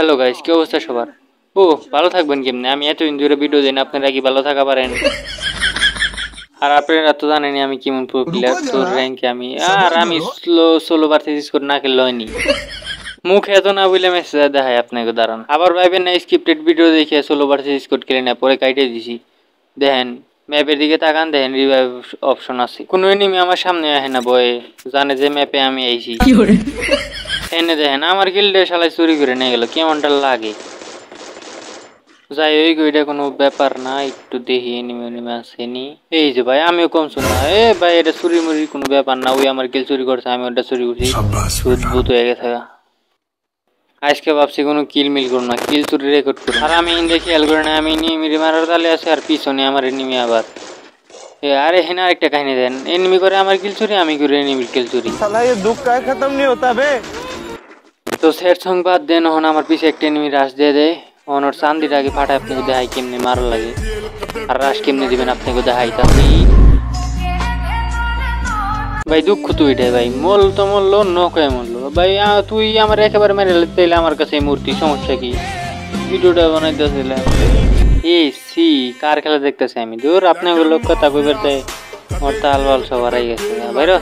Hello guys, কি অবস্থা সবার? ও, ভালো থাকবেন কেমনে? আমি এতদিন ধরে ভিডিও দিন, আপনারা কি ভালো থাকা পারেন? আর আপনারা তো জানেনই আমি কেমন প্রো रुको প্লেয়ার, তো जरा র্যাঙ্কে আমি सबर আর আমি करो। সোলো ভার্সেস স্কোর না খেললে হয়নি। মুখে এত না বলে মেসেজ দেখায় আপনাকে দাঁড়ান। আবার ভাইবেন না স্ক্রিপ্টেড ভিডিও দেখে সোলো ভার্সেস স্কোর খেলে না, পরে কাইটে দিছি। দেখেন ম্যাপের দিকে তাকান, দেখেন রিভাইভ অপশন আছে। কোনো এনিমি আমার সামনে আসে না বয়ে, জানে যে ম্যাপে আমি আইছি। এনে দেখেন আমার গিল্ডে শালায় চুরি করে নিয়ে গেল, কেমনটা লাগে। যাই ওই এটা কোনো ব্যাপার না, একটু দেখি এনিমে আসেনি। এই যে ভাই আমিও কম শুনা, ভাই এটা চুরি মুরির কোনো ব্যাপার না, ওই আমার কিল চুরি করছে, আমি ওটা চুরি করছি। शाबाश बेटा। সুদভূত হয়ে গেছে। আজকে ভাবছি কোনো কিল মিল করবো না, কিল চুরি রেকর্ড করবো। আর আমি হিন্দে খেয়াল করে না, আমি নিমিরি মারার তালে আছে আর পিছনে আমার এনিমি আবার। আরে হেনা আরেকটা কাহিনী দেন, এনিমি করে আমার কিল চুরি, আমি করে এনিমির কিল চুরি। साला ये दुख का खत्म नहीं होता बे। তো স্যার সং বাদ দেন, হন আমার পিছে একটা এনিমি রাশ দিয়ে দেয়। ওর চান্দিটা আগে ফাটায় আপনাকে দেখাই কেমনি মারা লাগে, আর রাশ কেমনি দিবেন আপনাকে দেখাই। তাহলে ভাই দুঃখ তো এটাই ভাই, মল তো মরলো, নৌকায় মরলো ভাই। তুই আমার একেবারে মেরে তাইলে আমার কাছে এই মূর্তি, সমস্যা কি? ভিডিওটা বানাইতেছিলাম। এই সি কার খেলা দেখতেছি আমি, দূর আপনার লোক কথা কইবার তাই মোর তাল বাল সব হারাই গেছে ভাইরা।